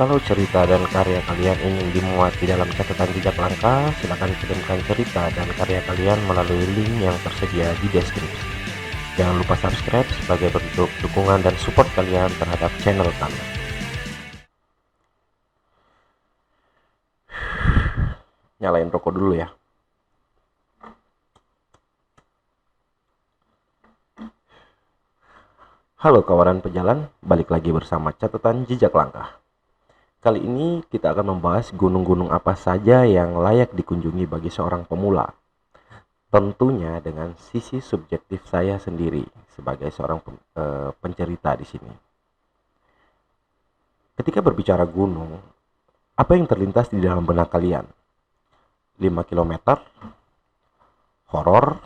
Kalau cerita dan karya kalian ingin dimuat di dalam catatan jejak langkah, silakan kirimkan cerita dan karya kalian melalui link yang tersedia di deskripsi. Jangan lupa subscribe sebagai bentuk dukungan dan support kalian terhadap channel kami. Nyalain rokok dulu ya. Halo kawanan pejalan, balik lagi bersama catatan jejak langkah. Kali ini kita akan membahas gunung-gunung apa saja yang layak dikunjungi bagi seorang pemula. Tentunya dengan sisi subjektif saya sendiri sebagai seorang pencerita di sini. Ketika berbicara gunung, apa yang terlintas di dalam benak kalian? 5 km, horor,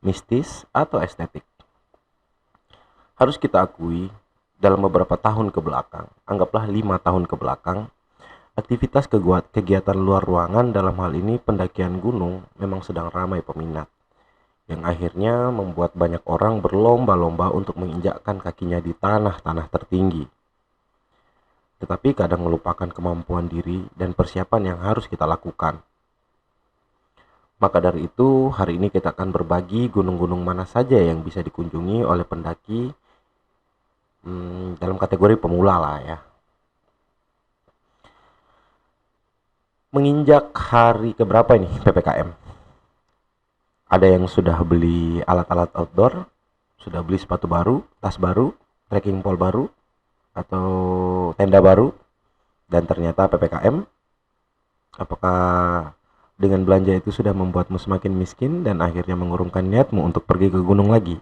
mistis, atau estetik? Harus kita akui, dalam beberapa tahun ke belakang, anggaplah 5 tahun ke belakang, aktivitas kegiatan luar ruangan dalam hal ini pendakian gunung memang sedang ramai peminat, yang akhirnya membuat banyak orang berlomba-lomba untuk menginjakkan kakinya di tanah-tanah tertinggi. Tetapi kadang melupakan kemampuan diri dan persiapan yang harus kita lakukan. Maka dari itu, hari ini kita akan berbagi gunung-gunung mana saja yang bisa dikunjungi oleh pendaki dalam kategori pemula lah ya. Menginjak hari keberapa ini PPKM? Ada yang sudah beli alat-alat outdoor, sudah beli sepatu baru, tas baru, trekking pole baru, atau tenda baru, dan ternyata PPKM. Apakah dengan belanja itu sudah membuatmu semakin miskin dan akhirnya mengurungkan niatmu untuk pergi ke gunung lagi?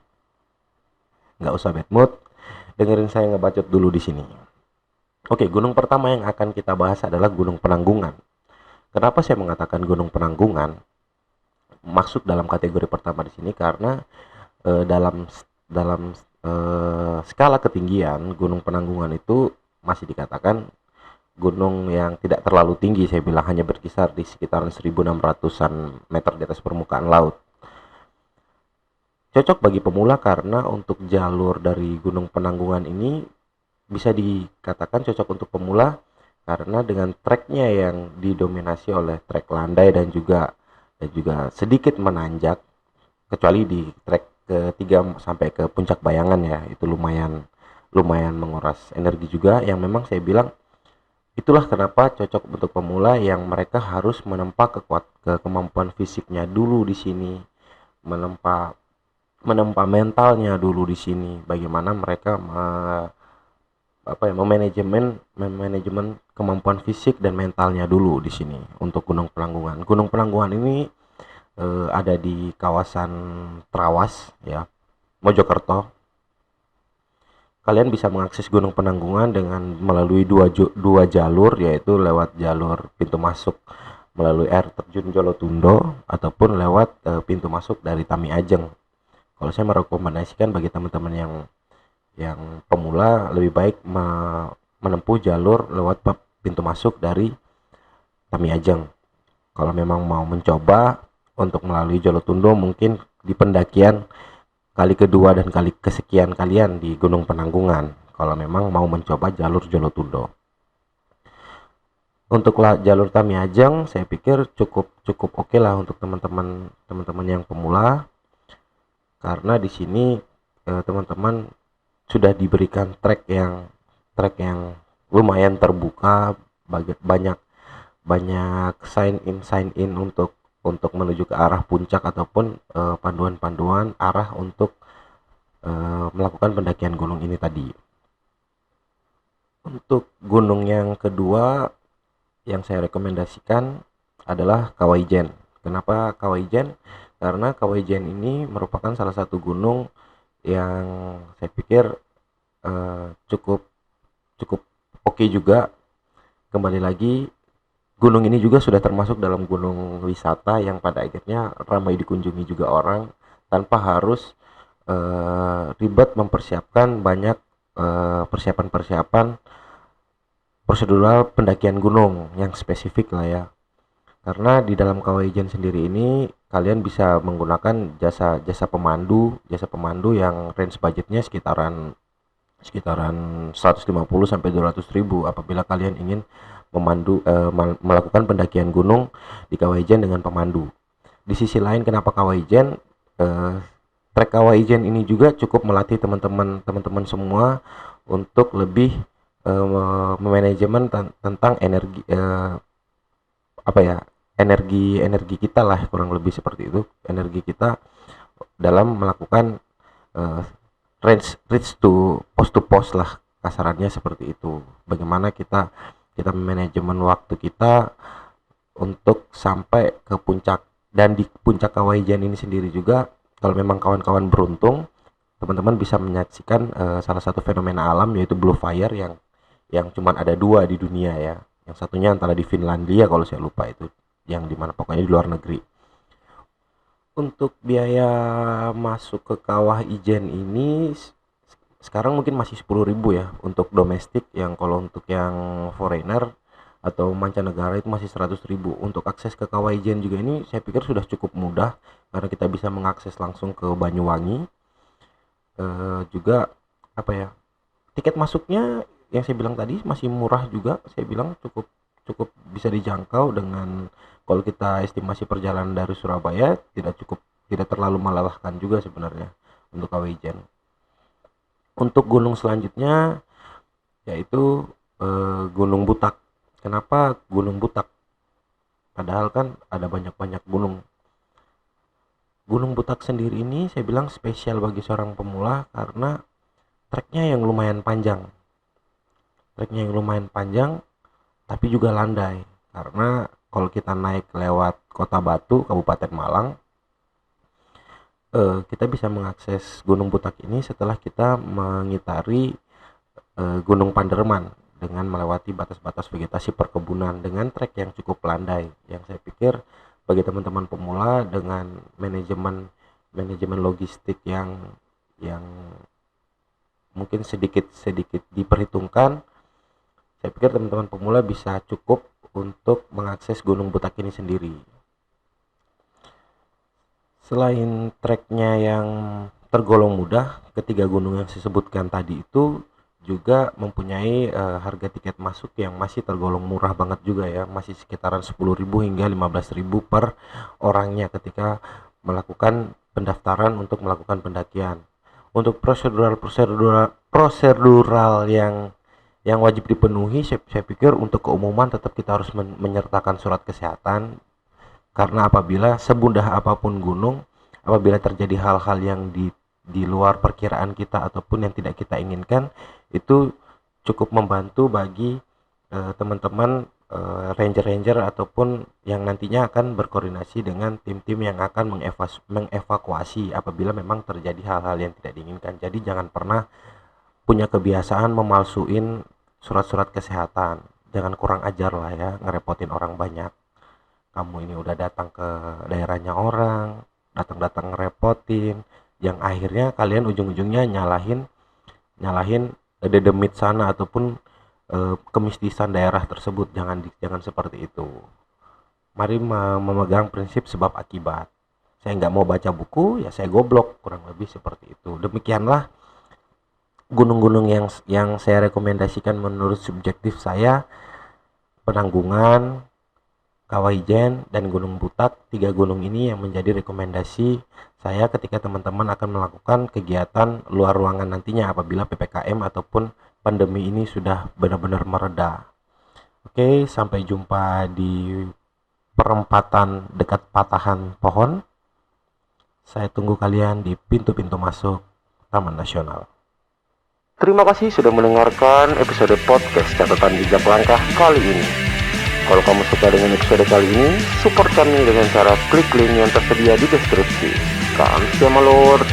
Nggak usah bad mood, dengerin saya ngebacot dulu di sini. Oke, gunung pertama yang akan kita bahas adalah Gunung Penanggungan. Kenapa saya mengatakan Gunung Penanggungan masuk dalam kategori pertama di sini? Karena dalam skala ketinggian Gunung Penanggungan itu masih dikatakan gunung yang tidak terlalu tinggi. Saya bilang hanya berkisar di sekitaran 1600-an meter di atas permukaan laut. Cocok bagi pemula karena untuk jalur dari Gunung Penanggungan ini bisa dikatakan cocok untuk pemula karena dengan treknya yang didominasi oleh trek landai dan juga sedikit menanjak, kecuali di trek ketiga sampai ke Puncak Bayangan ya, itu lumayan menguras energi juga, yang memang saya bilang itulah kenapa cocok untuk pemula yang mereka harus menempa kemampuan fisiknya dulu di sini, menempa mentalnya dulu di sini, bagaimana mereka manajemen kemampuan fisik dan mentalnya dulu di sini untuk Gunung Penanggungan. Gunung Penanggungan ini ada di kawasan Trawas ya, Mojokerto. Kalian bisa mengakses Gunung Penanggungan dengan melalui dua jalur, yaitu lewat jalur pintu masuk melalui air terjun Jolotundo ataupun lewat pintu masuk dari Tami Ajeng. Kalau saya merekomendasikan bagi teman-teman yang pemula lebih baik menempuh jalur lewat pintu masuk dari Tami Ajeng. Kalau memang mau mencoba untuk melalui Jolotundo, mungkin di pendakian kali kedua dan kali kesekian kalian di Gunung Penanggungan, kalau memang mau mencoba jalur Jolotundo. Untuk jalur Tami Ajeng saya pikir cukup oke lah untuk teman-teman yang pemula, karena di sini teman-teman sudah diberikan trek yang lumayan terbuka, banyak sign in untuk menuju ke arah puncak ataupun panduan-panduan arah untuk melakukan pendakian gunung ini tadi. Untuk gunung yang kedua yang saya rekomendasikan adalah Kawaijen. Kenapa Kawaijen? Karena Kawaijen ini merupakan salah satu gunung yang saya pikir cukup oke juga. Kembali lagi, gunung ini juga sudah termasuk dalam gunung wisata yang pada akhirnya ramai dikunjungi juga orang tanpa harus ribet mempersiapkan banyak persiapan prosedural pendakian gunung yang spesifik lah ya. Karena di dalam Kawaijen sendiri ini kalian bisa menggunakan jasa pemandu yang range budgetnya sekitaran sekitaran 150 sampai 200 ribu apabila kalian ingin melakukan pendakian gunung di Kawah Ijen dengan pemandu. Di sisi lain, kenapa Kawah Ijen? Trek Kawah Ijen ini juga cukup melatih teman-teman semua untuk lebih memanajemen tentang energi energi kita lah, kurang lebih seperti itu, energi kita dalam melakukan reach to post lah, kasarannya seperti itu. Bagaimana kita manajemen waktu kita untuk sampai ke puncak. Dan di puncak Kawah Ijen ini sendiri juga, kalau memang kawan-kawan beruntung, teman-teman bisa menyaksikan salah satu fenomena alam, yaitu blue fire yang cuma ada 2 di dunia ya. Yang satunya antara di Finlandia kalau saya lupa, itu yang dimana pokoknya di luar negeri. Untuk biaya masuk ke Kawah Ijen ini sekarang mungkin masih 10.000 ya untuk domestik. Yang kalau untuk yang foreigner atau mancanegara itu masih 100.000. Untuk akses ke Kawah Ijen juga ini saya pikir sudah cukup mudah karena kita bisa mengakses langsung ke Banyuwangi. Juga tiket masuknya yang saya bilang tadi masih murah juga, saya bilang cukup bisa dijangkau dengan, kalau kita estimasi perjalanan dari Surabaya tidak terlalu melelahkan juga sebenarnya untuk Kawah Ijen. Untuk gunung selanjutnya yaitu Gunung Butak. Kenapa Gunung Butak? Padahal kan ada banyak gunung. Gunung Butak sendiri ini saya bilang spesial bagi seorang pemula karena treknya yang lumayan panjang. Tapi juga landai. Karena kalau kita naik lewat Kota Batu, Kabupaten Malang, kita bisa mengakses Gunung Butak ini setelah kita mengitari Gunung Panderman dengan melewati batas-batas vegetasi perkebunan dengan trek yang cukup landai, yang saya pikir bagi teman-teman pemula dengan manajemen logistik yang mungkin sedikit diperhitungkan, saya pikir teman-teman pemula bisa cukup untuk mengakses Gunung Butak ini sendiri. Selain treknya yang tergolong mudah, ketiga gunung yang saya sebutkan tadi itu juga mempunyai harga tiket masuk yang masih tergolong murah banget juga ya, masih sekitaran 10.000 hingga 15.000 per orangnya ketika melakukan pendaftaran untuk melakukan pendakian. Untuk prosedural yang wajib dipenuhi, saya pikir untuk keumuman tetap kita harus menyertakan surat kesehatan, karena apabila semudah apapun gunung, apabila terjadi hal-hal yang di luar perkiraan kita ataupun yang tidak kita inginkan, itu cukup membantu bagi teman-teman ranger ataupun yang nantinya akan berkoordinasi dengan tim-tim yang akan mengevakuasi apabila memang terjadi hal-hal yang tidak diinginkan. Jadi jangan pernah punya kebiasaan memalsuin surat-surat kesehatan. Jangan kurang ajar lah ya, ngerepotin orang banyak. Kamu ini udah datang ke daerahnya orang, datang ngerepotin, yang akhirnya kalian ujung-ujungnya nyalahin dedemit sana ataupun kemistisan daerah tersebut. Jangan seperti itu. Mari memegang prinsip sebab akibat. Saya nggak mau baca buku, ya saya goblok, kurang lebih seperti itu. Demikianlah gunung-gunung yang saya rekomendasikan menurut subjektif saya: Penanggungan, Kawah Ijen, dan Gunung Butak. 3 gunung ini yang menjadi rekomendasi saya ketika teman-teman akan melakukan kegiatan luar ruangan nantinya apabila PPKM ataupun pandemi ini sudah benar-benar mereda. Oke, sampai jumpa di perempatan dekat patahan pohon. Saya tunggu kalian di pintu-pintu masuk Taman Nasional. Terima kasih sudah mendengarkan episode podcast catatan jejak langkah kali ini. Kalau kamu suka dengan episode kali ini, support kami dengan cara klik link yang tersedia di deskripsi. Kamsahamnida.